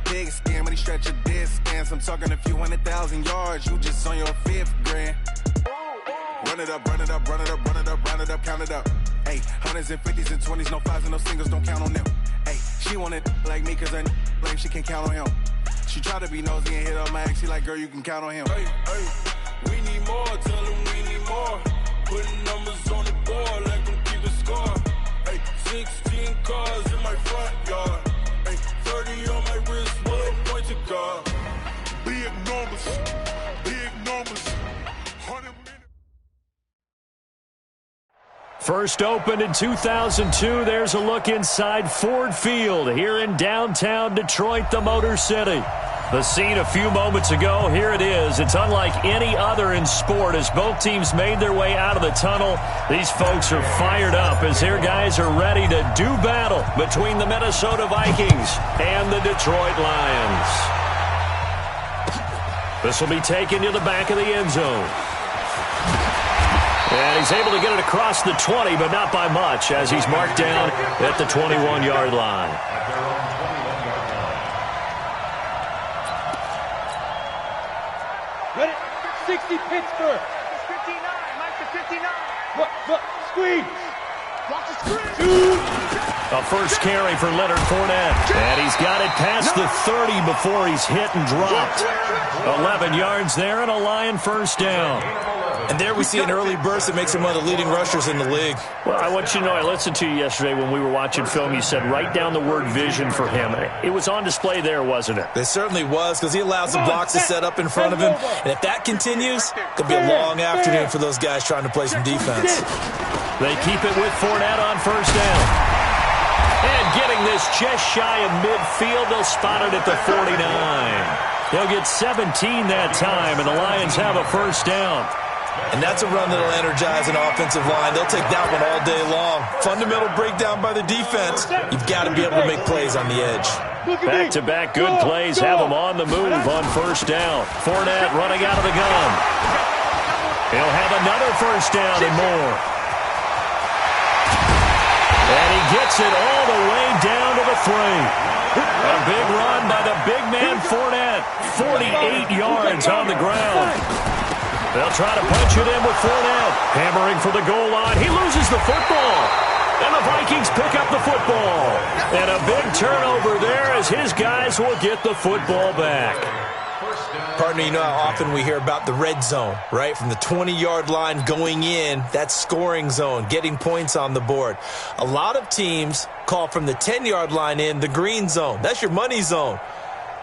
pig skin when he stretch a distance. I'm talking a few 100,000 yards. You just on your 5th grand. Run it up, run it up, run it up, run it up, run it up, count it up. Hey, hundreds and 50s and 20s, no 5s and no singles, don't count on them. Hey, she wanted like me cause her blame, she can't count on him. She tried to be nosy and hit up my ex, she like, girl, you can count on him. Hey, hey, we need more, tell them we need more. Putting numbers on the board, let them keep the score. Hey, 16 cars in my front yard. Hey, 30 on my wrist, will point to God. Big numbers, big numbers. 100 minutes. First opened in 2002. There's a look inside Ford Field here in downtown Detroit, the Motor City. The scene a few moments ago, here it is. It's unlike any other in sport as both teams made their way out of the tunnel. These folks are fired up as their guys are ready to do battle between the Minnesota Vikings and the Detroit Lions. This will be taken to the back of the end zone. And he's able to get it across the 20, but not by much as he's marked down at the 21-yard line. Ready? 60 Pittsburgh. 59. Mike to 59. Look, screen. Block the screen. A first carry for Leonard Fournette. And he's got it past the 30 before he's hit and dropped. 11 yards there and a Lion first down. And there we see an early burst that makes him one of the leading rushers in the league. Well, I want you to know, I listened to you yesterday when we were watching film. You said write down the word vision for him. It was on display there, wasn't it? It certainly was, because he allows the blocks to set up in front of him. And if that continues, it could be a long afternoon for those guys trying to play some defense. They keep it with Fournette on first down. And getting this just shy of midfield, they'll spot it at the 49. They'll get 17 that time, and the Lions have a first down. And that's a run that'll energize an offensive line. They'll take that one all day long. Fundamental breakdown by the defense. You've got to be able to make plays on the edge. Back-to-back good plays have them on the move on first down. Fournette running out of the gun. He'll have another first down and more. And he gets it all the way down to the 3. A big run by the big man Fournette. 48 yards on the ground. They'll try to punch it in with Fournette. Hammering for the goal line. He loses the football. And the Vikings pick up the football. And a big turnover there as his guys will get the football back. Partner, you know how often we hear about the red zone, right? From the 20-yard line going in, that's scoring zone, getting points on the board. A lot of teams call from the 10-yard line in the green zone. That's your money zone.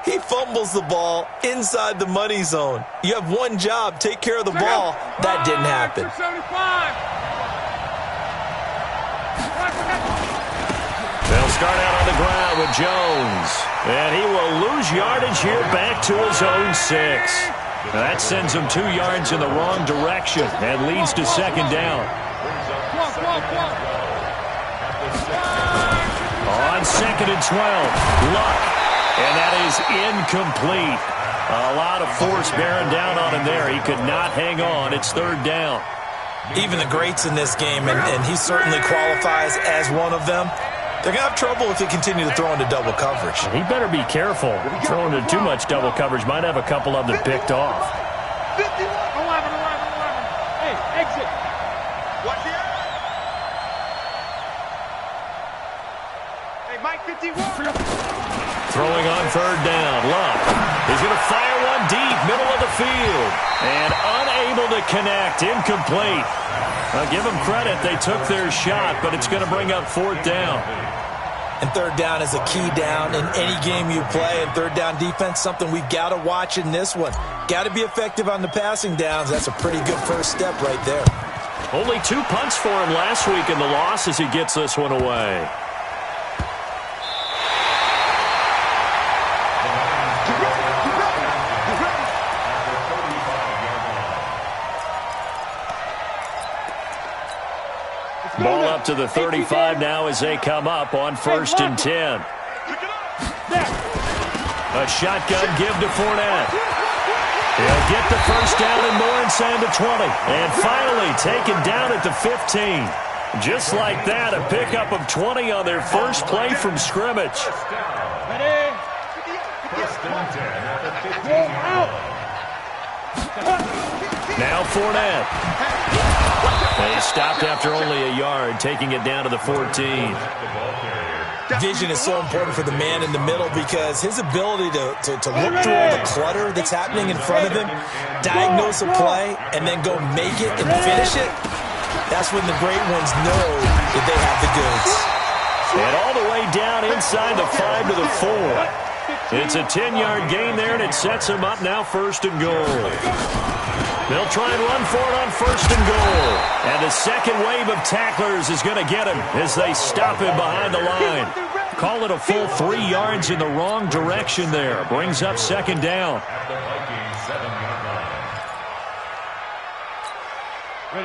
He fumbles the ball inside the money zone. You have one job, take care of the ball. That didn't happen. They'll start out on the ground with Jones. And he will lose yardage here back to his own 6. That sends him 2 yards in the wrong direction and leads to second down. On second and 12, Luck. And that is incomplete. A lot of force bearing down on him there. He could not hang on. It's third down. Even the greats in this game, and he certainly qualifies as one of them, they're going to have trouble if they continue to throw into double coverage. He better be careful. Throwing into too much double coverage might have a couple of them picked off. 11. Hey, exit. What here? Hey, Mike 51. Throwing on third down, Luck. He's going to fire one deep, middle of the field. And unable to connect, incomplete. I'll give them credit, they took their shot, but it's going to bring up fourth down. And third down is a key down in any game you play. And third down defense, something we've got to watch in this one. Got to be effective on the passing downs. That's a pretty good first step right there. Only 2 punts for him last week in the loss as he gets this one away. Ball up to the 35 now as they come up on first and 10. A shotgun give to Fournette. He'll get the first down and more inside the 20. And finally taken down at the 15. Just like that, a pickup of 20 on their first play from scrimmage. Now Fournette. They stopped after only a yard, taking it down to the 14. Vision is so important for the man in the middle because his ability to look through all the clutter that's happening in front of him, diagnose a play, and then go make it and finish it, that's when the great ones know that they have the goods. And all the way down inside the 5 to the 4. It's a 10-yard gain there, and it sets him up now 1st and goal. They'll try and run for it on 1st and goal. And the second wave of tacklers is going to get him as they stop him behind the line. Call it a full 3 yards in the wrong direction there. Brings up 2nd down.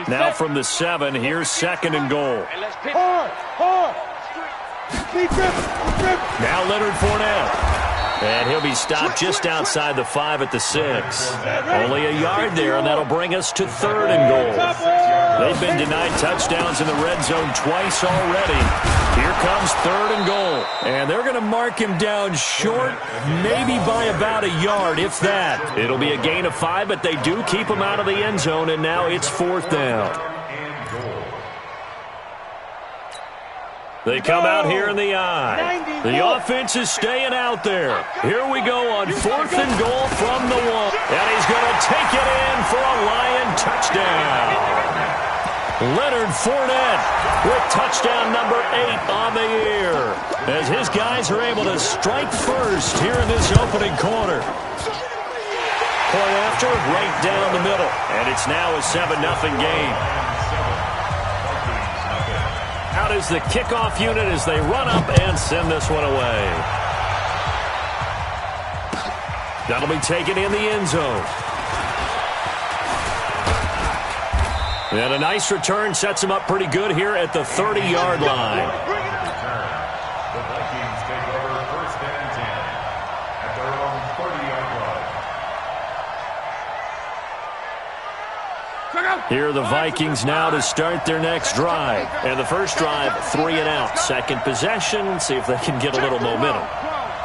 Now from the 7, here's 2nd and goal. Now Leonard Fournette. And he'll be stopped just outside the 5 at the 6. Only a yard there, and that'll bring us to 3rd and goal. They've been denied touchdowns in the red zone twice already. Here comes 3rd and goal. And they're going to mark him down short, maybe by about a yard, if that. It'll be a gain of 5, but they do keep him out of the end zone, and now it's 4th down. They come out here in the eye. The offense is staying out there. Here we go on 4th and goal from the 1. And he's going to take it in for a Lion touchdown. Leonard Fournette with touchdown number 8 on the year. As his guys are able to strike first here in this opening quarter. Point after, right down the middle. And it's now a 7-0 game. Out is the kickoff unit as they run up and send this one away. That'll be taken in the end zone. And a nice return sets him up pretty good here at the 30-yard line. The Vikings take over 1st and 10 at their own 30-yard line. Here are the Vikings now to start their next drive. And the first drive, 3 and out. Second possession, see if they can get a little momentum.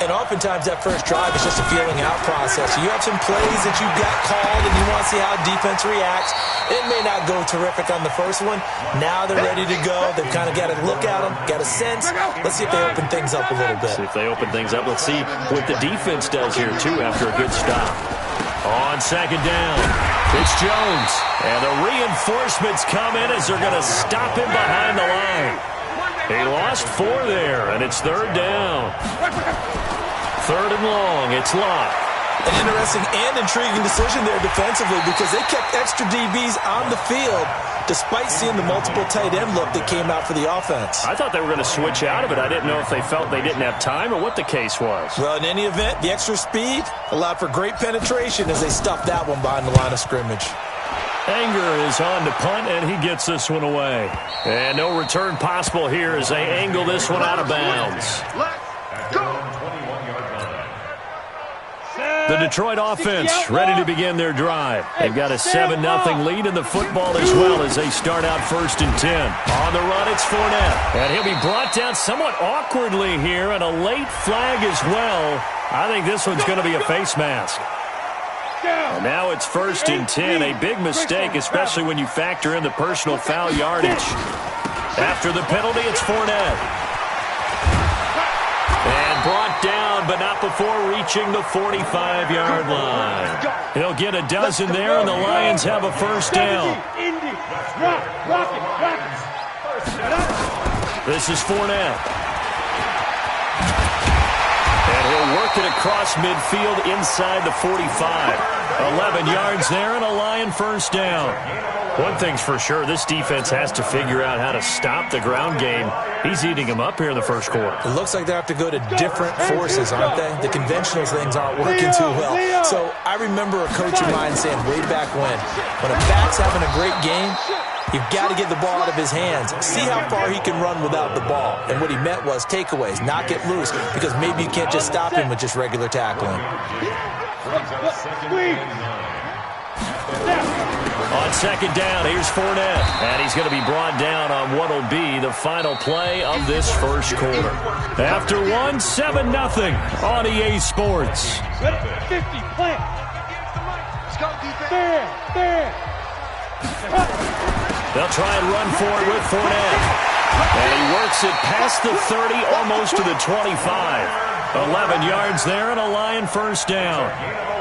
And oftentimes that first drive is just a feeling out process. You have some plays that you've got called and you want to see how defense reacts. It may not go terrific on the first one. Now they're ready to go. They've kind of got to look at them, got a sense. Let's see if they open things up a little bit. See if they open things up. Let's see what the defense does here, too, after a good stop. On 2nd down, it's Jones. And the reinforcements come in as they're going to stop him behind the line. He lost 4 there, and it's 3rd down. 3rd and long, it's Locke. An interesting and intriguing decision there defensively because they kept extra DBs on the field despite seeing the multiple tight end look that came out for the offense. I thought they were going to switch out of it. I didn't know if they felt they didn't have time or what the case was. Well, in any event, the extra speed allowed for great penetration as they stuffed that one behind the line of scrimmage. Anger is on to punt, and he gets this one away. And no return possible here as they angle this one out of bounds. The Detroit offense ready to begin their drive. They've got a 7-0 lead in the football as well as they start out 1st and 10. On the run, it's Fournette. And he'll be brought down somewhat awkwardly here, and a late flag as well. I think this one's going to be a face mask. And now it's 1st and 10. A big mistake, especially when you factor in the personal foul yardage. After the penalty, it's Fournette. And brought down, but not before reaching the 45-yard line. He'll get a dozen there, and the Lions have a 1st down. This is Fournette. And he'll work it across midfield inside the 45. 11 yards there and a Lion 1st down. One thing's for sure, this defense has to figure out how to stop the ground game. He's eating them up here in the first quarter. It looks like they have to go to different forces, aren't they? The conventional things aren't working too well. So I remember a coach of mine saying way back when a back's having a great game, you've got to get the ball out of his hands. See how far he can run without the ball. And what he meant was takeaways, knock it loose, because maybe you can't just stop him with just regular tackling. On second down, here's Fournette. And he's going to be brought down on what will be the final play of this first quarter. After one, 7-0 on EA Sports. 50, plant. Let's go, defense. There. They'll try and run for it with Fournette. And he works it past the 30, almost to the 25. 11 yards there and a Lion first down.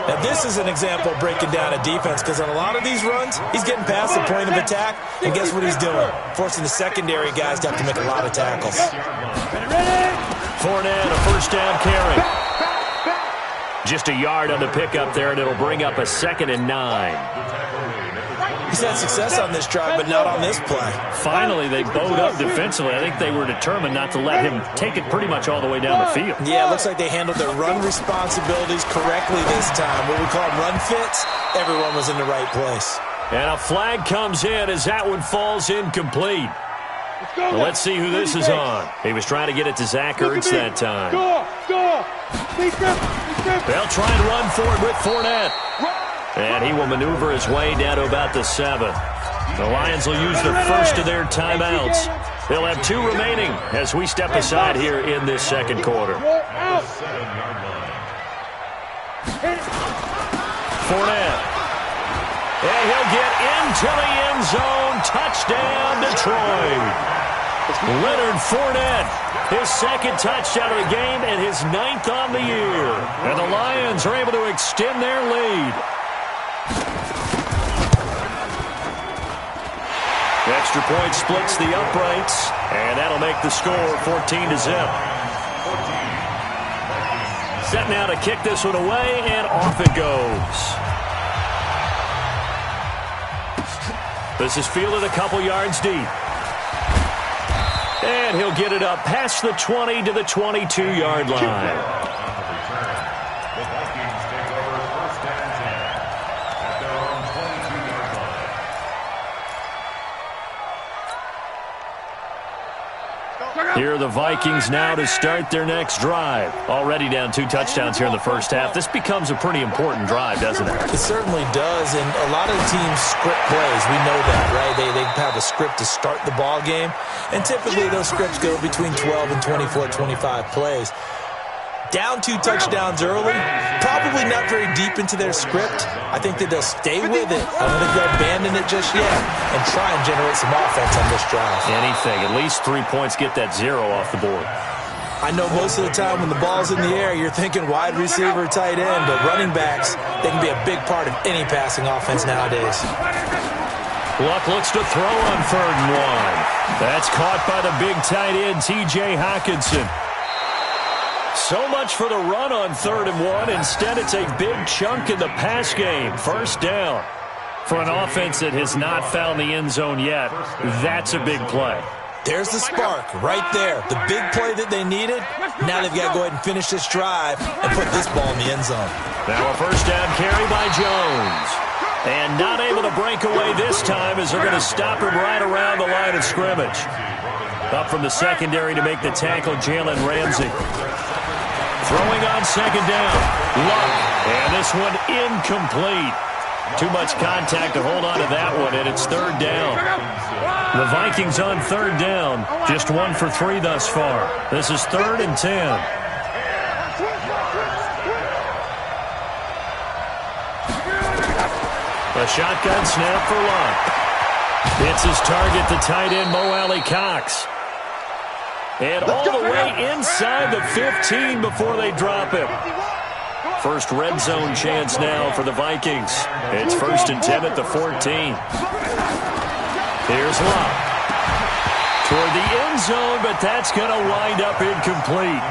Now, this is an example of breaking down a defense because on a lot of these runs, he's getting past the point of attack, and guess what he's doing? Forcing the secondary guys to have to make a lot of tackles. Fournette, a first down carry. Just a yard on the pickup there, and it'll bring up a 2nd and 9. He's had success on this drive, but not on this play. Finally, they bowed up defensively. I think they were determined not to let him take it pretty much all the way down the field. Yeah, it looks like they handled their run responsibilities correctly this time. What we call run fits, everyone was in the right place. And a flag comes in as that one falls incomplete. Let's see who this is on. He was trying to get it to Zach Ertz that time. They'll try and run for it with Fournette. And he will maneuver his way down to about the 7. The Lions will use the first of their timeouts. They'll have 2 remaining as we step aside here in this second quarter. Fournette. And he'll get into the end zone. Touchdown, Detroit. Leonard Fournette, his 2nd touchdown of the game and his 9th on the year. And the Lions are able to extend their lead. Extra point splits the uprights, and that'll make the score 14-0. Set now to kick this one away, and off it goes. This is fielded a couple yards deep. And he'll get it up past the 20 to the 22-yard line. Here are the Vikings now to start their next drive. Already down 2 touchdowns here in the first half. This becomes a pretty important drive, doesn't it? It certainly does, and a lot of teams script plays. We know that, right? They have a script to start the ball game, and typically those scripts go between 12 and 24, 25 plays. Down 2 touchdowns early, probably not very deep into their script. I think that they'll stay with it. I don't think they'll abandon it just yet and try and generate some offense on this drive. Anything. At least 3 points, get that 0 off the board. I know most of the time when the ball's in the air, you're thinking wide receiver, tight end, but running backs, they can be a big part of any passing offense nowadays. Luck looks to throw on 3rd and 1. That's caught by the big tight end, T.J. Hockenson. So much for the run on 3rd and 1. Instead, it's a big chunk in the pass game. First down. For an offense that has not found the end zone yet, that's a big play. There's the spark right there. The big play that they needed. Now they've got to go ahead and finish this drive and put this ball in the end zone. Now a first down carry by Jones. And not able to break away this time as they're going to stop him right around the line of scrimmage. Up from the secondary to make the tackle, Jalen Ramsey. Throwing on second down. Luck. And this one incomplete. Too much contact to hold on to that one, and it's 3rd down. The Vikings on 3rd down. Just 1 for 3 thus far. This is 3rd and 10. A shotgun snap for Luck. Hits his target, the tight end, Mo Alley-Cox. And all the way inside the 15 before they drop him. First red zone chance now for the Vikings. It's 1st and 10 at the 14. Here's Luck. Toward the end zone, but that's going to wind up incomplete.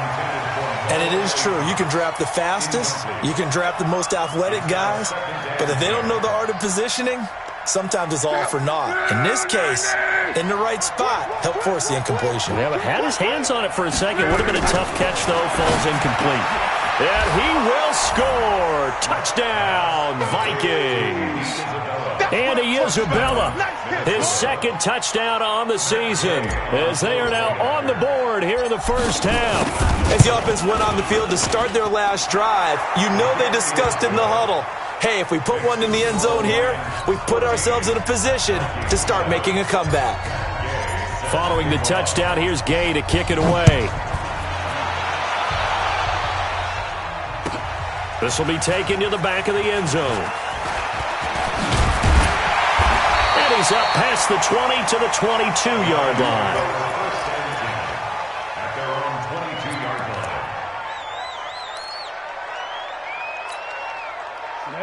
And it is true. You can draft the fastest. You can draft the most athletic guys. But if they don't know the art of positioning, sometimes it's all for naught. In this case, in the right spot, helped force the incompletion. Yeah, but had his hands on it for a second. Would have been a tough catch, though. Falls incomplete. And he will score. Touchdown, Vikings. Andy Isabella, his 2nd touchdown on the season, as they are now on the board here in the first half. As the offense went on the field to start their last drive, you know they discussed in the huddle. hey, if we put one in the end zone here, we've put ourselves in a position to start making a comeback. Following the touchdown, here's Gay to kick it away. This will be taken to the back of the end zone. And he's up past the 20 to the 22-yard line. At their own 22-yard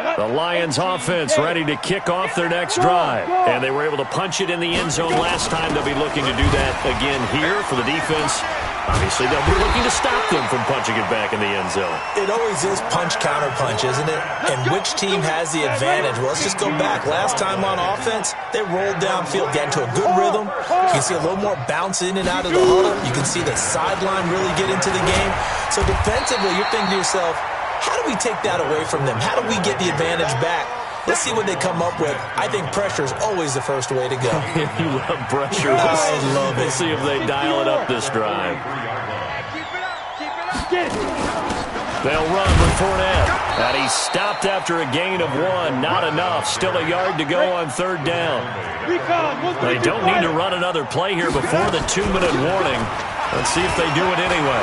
line. The Lions offense ready to kick off their next drive. And they were able to punch it in the end zone last time. They'll be looking to do that again here for the defense. Obviously, they'll be looking to stop them from punching it back in the end zone. It always is punch-counter-punch, isn't it? And which team has the advantage? Well, let's just go back. Last time on offense, they rolled downfield, got into a good rhythm. You can see a little more bounce in and out of the huddle. You can see the sideline really get into the game. So defensively, you're thinking to yourself, how do we take that away from them? How do we get the advantage back? Let's see what they come up with. I think pressure is always the first way to go. You love pressure. I love it. We'll see if they dial it up this drive. They'll run with Fournette. And he's stopped after a gain of 1. Not enough. Still a yard to go on third down. They don't need to run another play here before the 2-minute warning. Let's see if they do it anyway.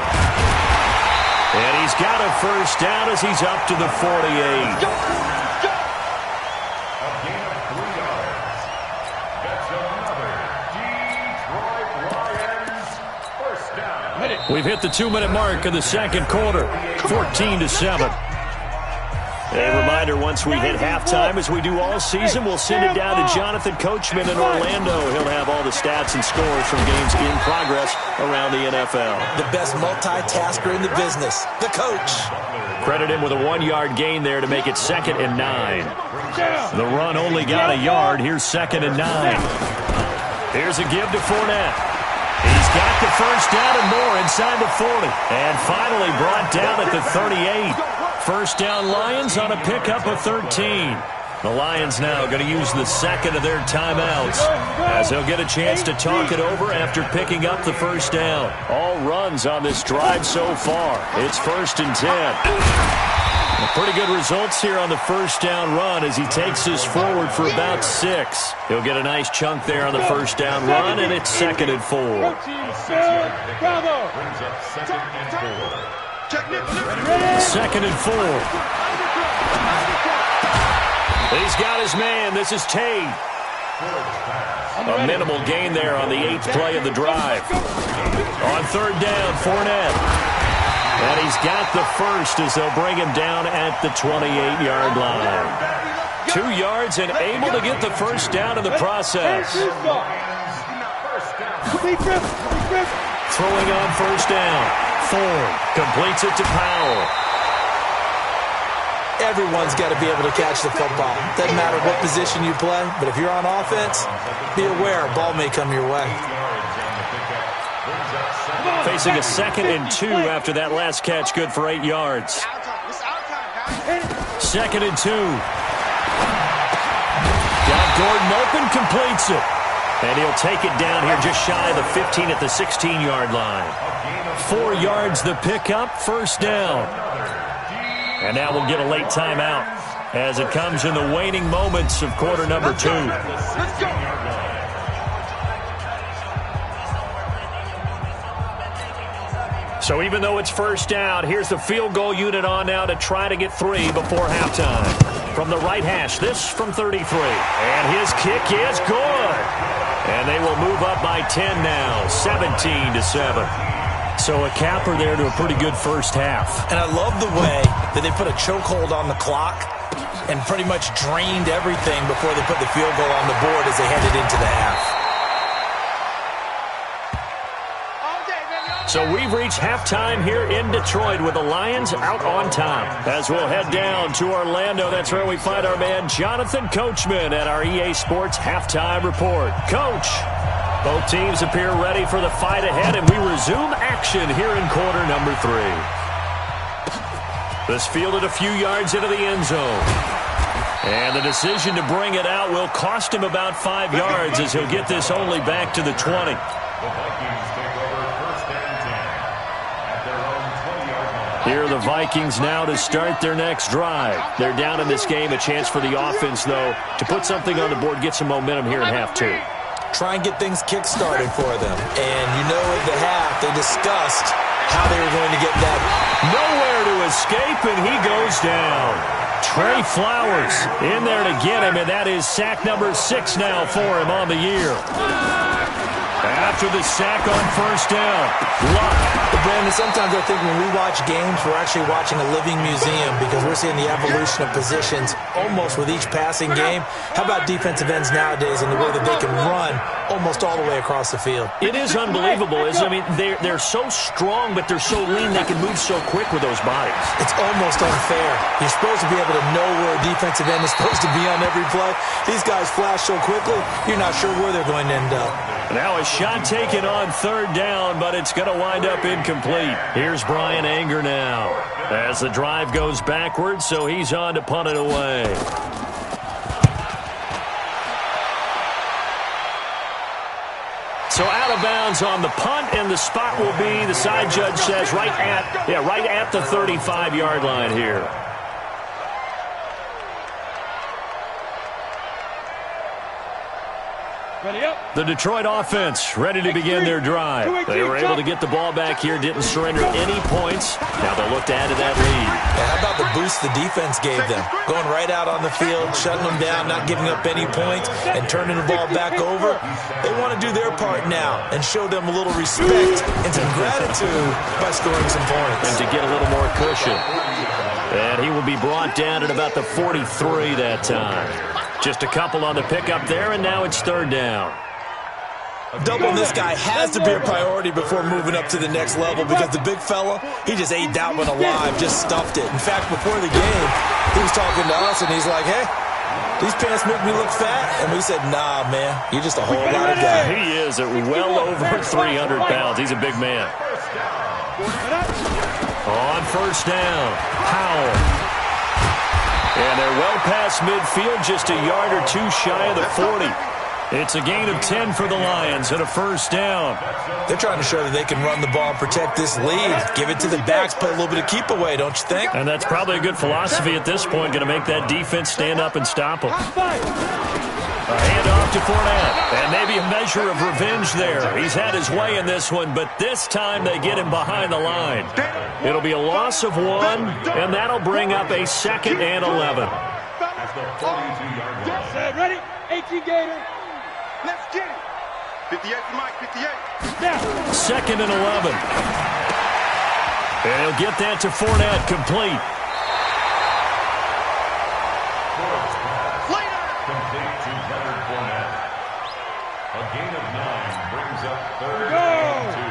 And he's got a first down as he's up to the 48. We've hit the 2-minute mark of the second quarter, 14-7. A reminder, once we hit halftime, as we do all season, we'll send it down to Jonathan Coachman in Orlando. He'll have all the stats and scores from games in progress around the NFL. The best multitasker in the business, the coach. Credit him with a 1-yard gain there to make it 2nd and 9. The run only got a yard. Here's 2nd and 9. Here's a give to Fournette. He's got the first down and more inside the 40. And finally brought down at the 38. First down Lions on a pickup of 13. The Lions now going to use the second of their timeouts as they'll get a chance to talk it over after picking up the first down. All runs on this drive so far. It's 1st and 10. Pretty good results here on the first down run as he takes this forward for about 6. He'll get a nice chunk there on the first down run, and it's 2nd and 4. Brings up 2nd and 4. 2nd and 4. He's got his man. This is Tate. A minimal gain there on the 8th play of the drive. On third down, Fournette. And he's got the first as they'll bring him down at the 28-yard line. 2 yards and able to get the first down in the process. Throwing on first down. Ford completes it to Powell. Everyone's got to be able to catch the football. Doesn't matter what position you play, but if you're on offense, be aware a ball may come your way. Facing a 2nd and 2 after that last catch, good for 8 yards. 2nd and 2. Got Gordon open, completes it. And he'll take it down here just shy of the 15 at the 16-yard line. 4 yards the pickup, first down. And now we'll get a late timeout as it comes in the waning moments of quarter number 2. Let's go. So even though it's first down, here's the field goal unit on now to try to get 3 before halftime. From the right hash, this from 33. And his kick is good. And they will move up by 10 now, 17-7. So a capper there to a pretty good first half. And I love the way that they put a chokehold on the clock and pretty much drained everything before they put the field goal on the board as they headed into the half. So we've reached halftime here in Detroit with the Lions out on top. As we'll head down to Orlando, that's where we find our man Jonathan Coachman at our EA Sports Halftime Report. Coach, both teams appear ready for the fight ahead, and we resume action here in quarter number 3. This fielded a few yards into the end zone. And the decision to bring it out will cost him about 5 yards as he'll get this only back to the 20. The Vikings take over 1st and 10 at their own 20-yard line. Here are the Vikings now to start their next drive. They're down in this game. A chance for the offense, though, to put something on the board, get some momentum here in half two. Try and get things kick-started for them. And you know at the half, they discussed how they were going to get that. Nowhere to escape, and he goes down. Trey Flowers in there to get him, and that is sack number 6 now for him on the year. After the sack on first down, Luck. Brandon, sometimes I think when we watch games, we're actually watching a living museum because we're seeing the evolution of positions almost with each passing game. How about defensive ends nowadays and the way that they can run almost all the way across the field? It is unbelievable. I mean, they're so strong, but they're so lean they can move so quick with those bodies. It's almost unfair. You're supposed to be able to know where a defensive end is supposed to be on every play. These guys flash so quickly, you're not sure where they're going to end up. Now a shot taken on third down, but it's going to wind up incomplete. Here's Brian Anger now as the drive goes backwards, so he's on to punt it away. So out of bounds on the punt, and the spot will be, the side judge says, right at the 35-yard line here. The Detroit offense ready to begin their drive. They were able to get the ball back here, didn't surrender any points. Now they'll look to add to that lead. Yeah, how about the boost the defense gave them? Going right out on the field, shutting them down, not giving up any points, and turning the ball back over. They want to do their part now and show them a little respect and some gratitude by scoring some points. And to get a little more cushion. And he will be brought down at about the 43 that time. Just a couple on the pickup there, and now it's third down. Doubling this guy has to be a priority before moving up to the next level because the big fella, he just ate that one alive, just stuffed it. In fact, before the game, he was talking to us, and he's like, hey, these pants make me look fat. And we said, nah, man, you're just a whole lot of guy. He is at well over 300 pounds. He's a big man. On first down, Powell. And they're well past midfield, just a yard or two shy of the 40. It's a gain of 10 for the Lions and a first down. They're trying to show that they can run the ball and protect this lead. Give it to the backs, play a little bit of keep away, don't you think? And that's probably a good philosophy at this point, going to make that defense stand up and stop them. A handoff to Fournette, and maybe a measure of revenge there. He's had his way in this one, but this time they get him behind the line. It'll be a loss of 1, and that'll bring up a 2nd and 11. Ready? 18 Gator. Let's get it. 58 for Mike, 58. Now. 2nd and 11. And he'll get that to Fournette, complete. Complete to Leonard Fournette. A gain of 9 brings up third and 2.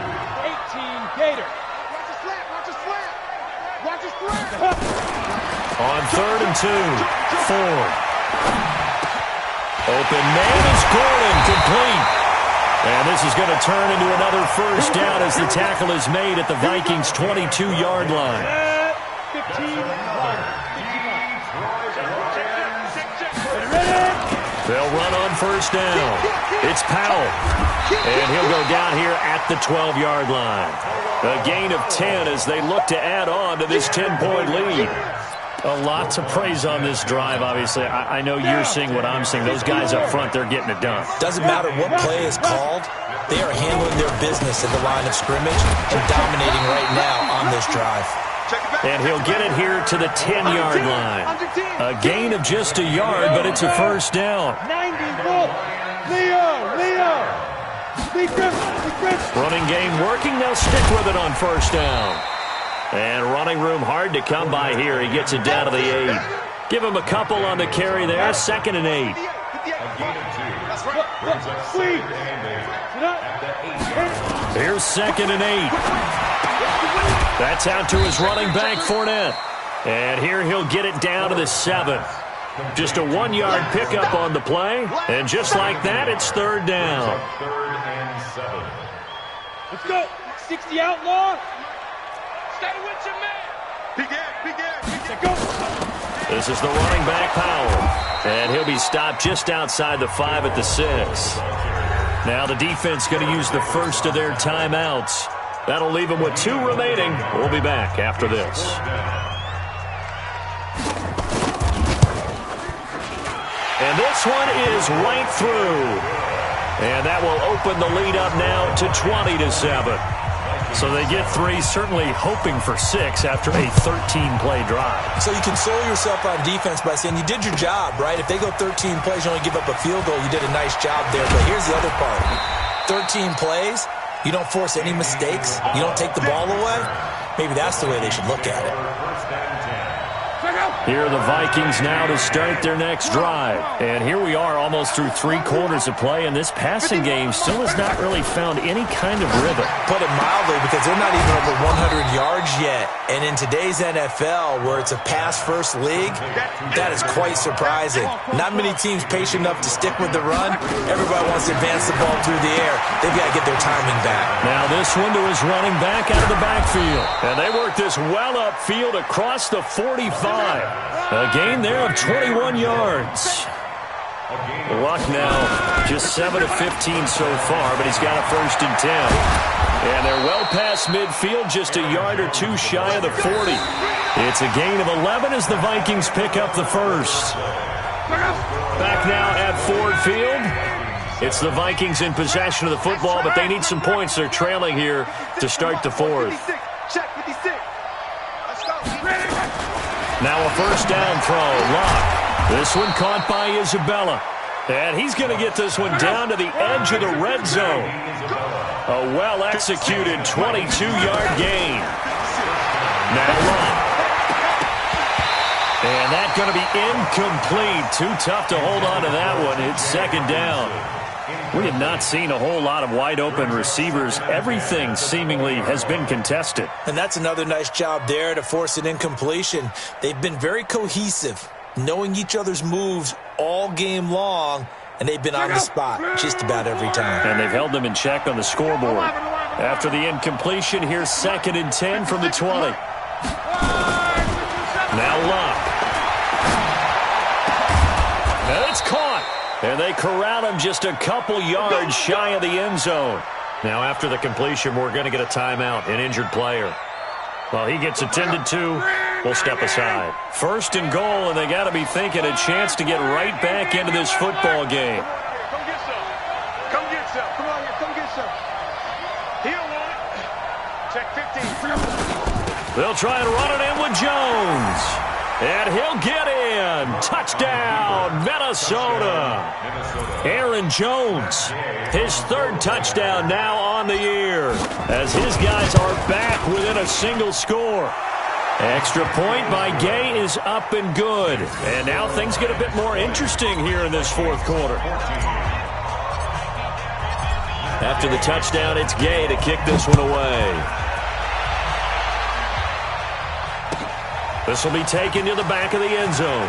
18 Gator. Watch a slant, watch a slant. Watch a slant. On 3rd and 2, Ford. Open man is Gordon, complete. And this is going to turn into another first down as the tackle is made at the Vikings' 22-yard line. 15. They'll run on first down. It's Powell. And he'll go down here at the 12-yard line. A gain of 10 as they look to add on to this 10-point lead. A lot to praise on this drive, obviously. I know you're seeing what I'm seeing. Those guys up front, they're getting it done. Doesn't matter what play is called. They are handling their business at the line of scrimmage and dominating right now on this drive. And he'll get it here to the 10-yard line. A gain of just a yard, but it's a first down. 90 Wolf. Leo. Lee Griffin. Running game working. They'll stick with it on first down. And running room hard to come by here. He gets it down to the 8. Give him a couple on the carry there. 2nd and 8. A gain of 2. That's right. Brings up 2nd and 8. Here's 2nd and 8. That's out to his running back, Fournette. And here he'll get it down to the 7. Just a 1-yard pickup on the play. And just like that, it's third down. 3rd and 7. Let's go. 60 outlaw. Stay with your man. Go. This is the running back, Powell. And he'll be stopped just outside the 5 at the 6. Now the defense going to use the first of their timeouts. That'll leave him with 2 remaining. We'll be back after this. And this one is right through. And that will open the lead up now to 20-7. So they get 3, certainly hoping for 6 after a 13-play drive. So you console yourself on defense by saying you did your job, right? If they go 13 plays, you only give up a field goal, you did a nice job there. But here's the other part. 13 plays, you don't force any mistakes, you don't take the ball away. Maybe that's the way they should look at it. Here are the Vikings now to start their next drive. And here we are almost through 3 quarters of play, and this passing game still has not really found any kind of rhythm. Put it mildly, because they're not even over 100 yards yet. And in today's NFL, where it's a pass-first league, that is quite surprising. Not many teams patient enough to stick with the run. Everybody wants to advance the ball through the air. They've got to get their timing back. Now this one to his running back out of the backfield. And they work this well upfield across the 45. A gain there of 21 yards. Luck now just 7 of 15 so far, but he's got a 1st and 10. And they're well past midfield, just a yard or 2 shy of the 40. It's a gain of 11 as the Vikings pick up the first. Back now at Ford Field. It's the Vikings in possession of the football, but they need some points. They're trailing here to start the 4th. Now a 1st down throw. Lock. This one caught by Isabella. And he's going to get this one down to the edge of the red zone. A well-executed 22-yard gain. Now Lock. And that's going to be incomplete. Too tough to hold on to that one. It's 2nd down. We have not seen a whole lot of wide-open receivers. Everything seemingly has been contested. And that's another nice job there to force an incompletion. They've been very cohesive, knowing each other's moves all game long, and they've been on the spot just about every time. And they've held them in check on the scoreboard. After the incompletion, here's 2nd and 10 from the 20. Now Lock. And it's caught. And they corral him just a couple yards shy of the end zone. Now after the completion, we're going to get a timeout, an injured player. Well, he gets attended to. We'll step aside. 1st and goal, and they got to be thinking a chance to get right back into this football game. Come get some. Come get some. Come on here. Come get some. He don't want it. Check 15. They'll try and run it in with Jones. And he'll get in. Touchdown, Minnesota. Aaron Jones, his 3rd touchdown now on the year, as his guys are back within a single score. Extra point by Gay is up and good. And now things get a bit more interesting here in this 4th quarter. After the touchdown, it's Gay to kick this one away. This will be taken to the back of the end zone.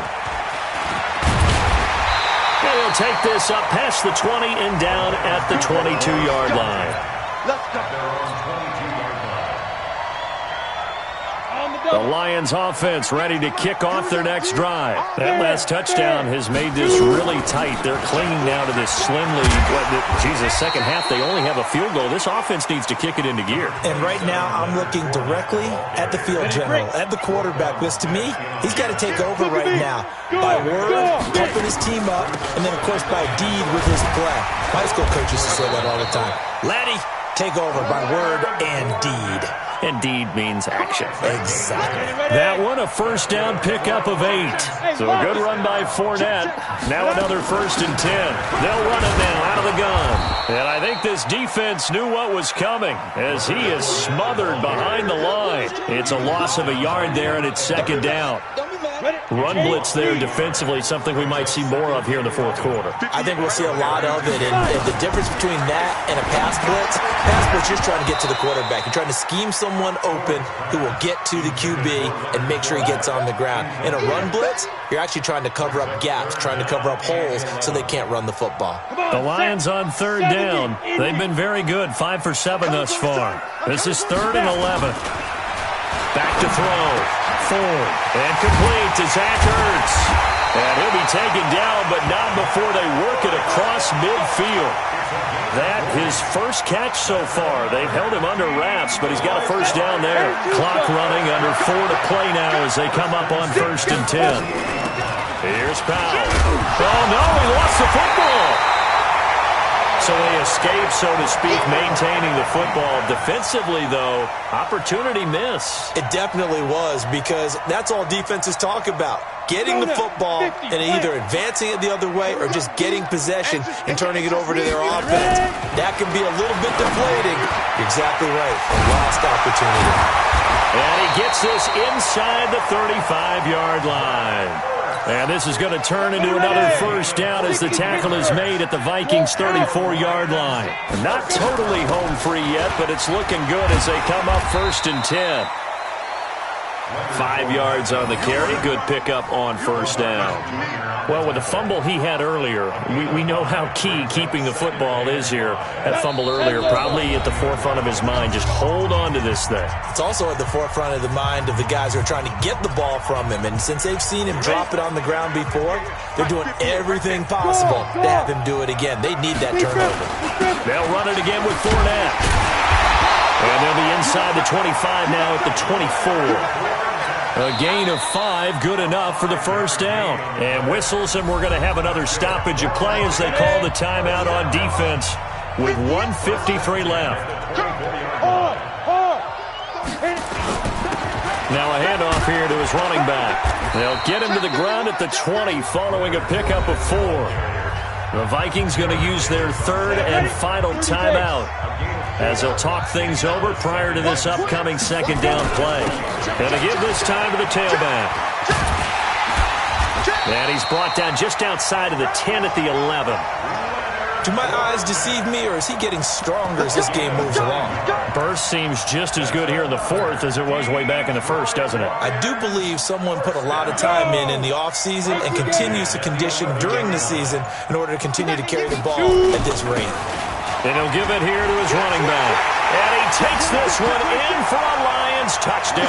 And he'll take this up past the 20 and down at the 22-yard line. Let's go. The Lions offense ready to kick off their next drive. That last touchdown has made this really tight. They're clinging now to this slim lead. Second half, they only have a field goal. This offense needs to kick it into gear. And right now, I'm looking directly at the field general, at the quarterback, because to me, he's got to take over right now. By word, pumping his team up, and then, of course, by deed with his play. My high school coach used to say that all the time. Laddie, take over by word and deed. And deed means action. Exactly. That one, a 1st down pickup of 8. So a good run by Fournette. Now another 1st and 10. They'll run it now out of the gun. And I think this defense knew what was coming, as he is smothered behind the line. It's a loss of a yard there, and it's 2nd down. Run blitz there defensively, something we might see more of here in the 4th quarter. I think we'll see a lot of it. And the difference between that and a pass blitz, you're just trying to get to the quarterback. You're trying to scheme someone open who will get to the QB and make sure he gets on the ground. In a run blitz, you're actually trying to cover up gaps, trying to cover up holes so they can't run the football. The Lions on 3rd down. They've been very good, 5 for 7 thus far. This is 3rd and 11. Back to throw. Ford. And complete to Zach Ertz. And he'll be taken down, but not before they work it across midfield. That his first catch so far. They've held him under wraps, but he's got a first down there. Clock running, under 4 to play now as they come up on 1st and 10. Here's Powell. Oh, no, he lost the football. So they escape, so to speak, maintaining the football. Defensively, though, opportunity miss. It definitely was, because that's all defenses talk about. Getting the football and either advancing it the other way or just getting possession and turning it over to their offense. That can be a little bit deflating. You're exactly right. A lost opportunity. And he gets this inside the 35-yard line. And this is going to turn into another first down as the tackle is made at the Vikings' 34-yard line. Not totally home free yet, but it's looking good as they come up 1st and 10. 5 yards on the carry. Good pickup on first down. Well, with the fumble he had earlier, we know how key keeping the football is here. That fumble earlier probably at the forefront of his mind. Just hold on to this thing. It's also at the forefront of the mind of the guys who are trying to get the ball from him. And since they've seen him drop it on the ground before, they're doing everything possible to have him do it again. They need that turnover. They'll run it again with Fournette. And they'll be inside the 25 now at the 24. A gain of 5, good enough for the first down. And whistles, and we're going to have another stoppage of play as they call the timeout on defense with 1:53 left. Now a handoff here to his running back. They'll get him to the ground at the 20 following a pickup of 4. The Vikings going to use their 3rd and final timeout as they'll talk things over prior to this upcoming 2nd down play. And to give this time to the tailback. And he's brought down just outside of the 10 at the 11. Do my eyes deceive me, or is he getting stronger as this game moves along? Burst seems just as good here in the 4th as it was way back in the 1st, doesn't it? I do believe someone put a lot of time in the offseason and continues to condition during the season in order to continue to carry the ball at this rate. And he'll give it here to his running back. And he takes this one in for a Lions touchdown.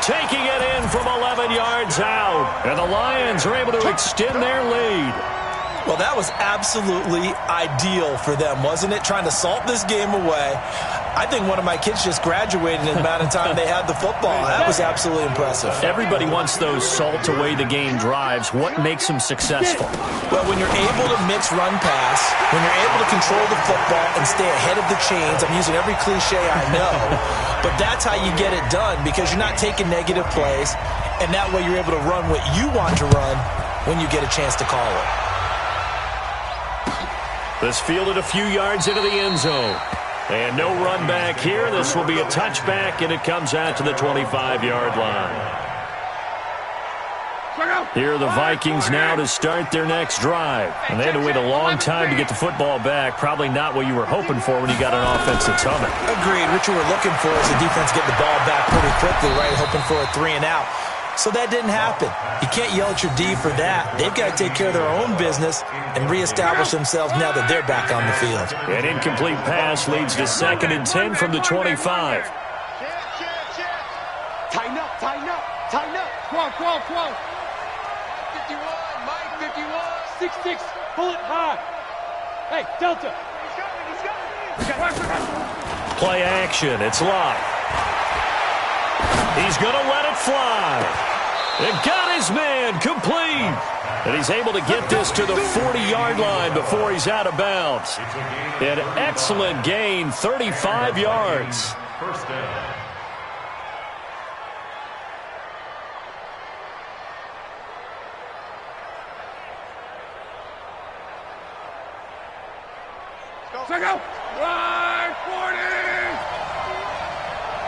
Taking it in from 11 yards out. And the Lions are able to extend their lead. Well, that was absolutely ideal for them, wasn't it? Trying to salt this game away. I think one of my kids just graduated in the amount of time they had the football. That was absolutely impressive. Everybody wants those salt away the game drives. What makes them successful? Well, when you're able to mix run pass, when you're able to control the football and stay ahead of the chains, I'm using every cliche I know, but that's how you get it done, because you're not taking negative plays, and that way you're able to run what you want to run when you get a chance to call it. This fielded a few yards into the end zone. And no run back here. This will be a touchback, and it comes out to the 25-yard line. Here are the Vikings now to start their next drive. And they had to wait a long time to get the football back. Probably not what you were hoping for when you got an offense that's humming. Agreed. What you were looking for is the defense get the ball back pretty quickly, right? Hoping for a 3 and out. So that didn't happen. You can't yell at your D for that. They've got to take care of their own business and reestablish themselves now that they're back on the field. An incomplete pass leads to 2nd and 10 from the 25. Tighten up, tighten up, tighten up. Come on. 51, Mike, 51. 6-6, pull it high. Hey, Delta. He's coming. Play action, it's locked. He's going to let it fly. And got his man complete. And he's able to get this to the 40-yard line before he's out of bounds. An excellent gain, 35 yards. First down. Let's go. Right, 40.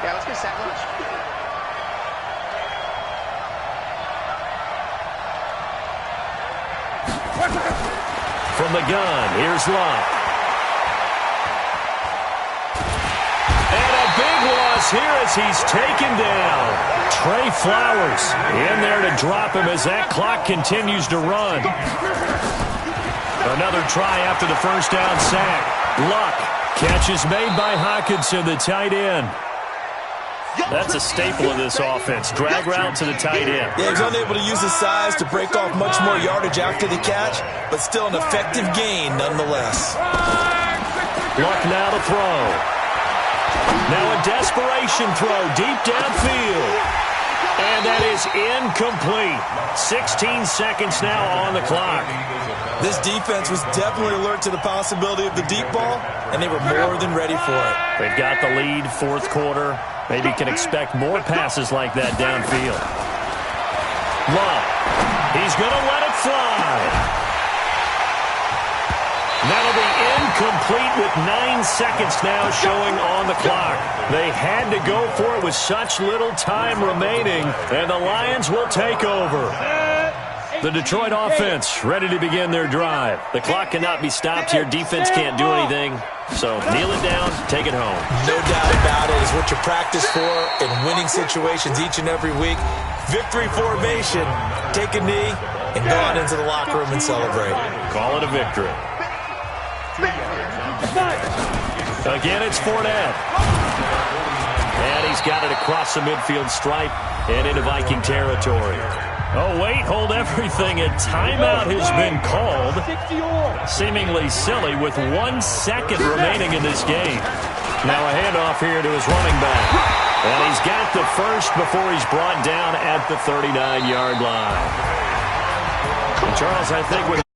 Yeah, let's get sack lunch. From the gun, here's Locke. And a big loss here as he's taken down. Trey Flowers in there to drop him as that clock continues to run. Another try after the first down sack. Luck. Catch is made by Hawkinson, the tight end. That's a staple of this offense. Drag route to the tight end. Yeah, he's unable to use his size to break off much more yardage after the catch, but still an effective gain nonetheless. Luck now to throw. Now a desperation throw deep downfield. And that is incomplete. 16 seconds now on the clock. This defense was definitely alert to the possibility of the deep ball, and they were more than ready for it. They've got the lead, fourth quarter. Maybe can expect more passes like that downfield. Love. He's going to let it fly. That'll be incomplete with 9 seconds now showing on the clock. They had to go for it with such little time remaining, and the Lions will take over. The Detroit offense ready to begin their drive. The clock cannot be stopped here. Defense can't do anything. So kneel it down, take it home. No doubt about it. It's what you practice for in winning situations each and every week. Victory formation. Take a knee and go on into the locker room and celebrate. Call it a victory. Again, it's Fournette. And he's got it across the midfield stripe and into Viking territory. Oh, wait, hold everything. A timeout has been called. Seemingly silly with 1 second remaining in this game. Now a handoff here to his running back. And he's got the first before he's brought down at the 39-yard line. And Charles, I think with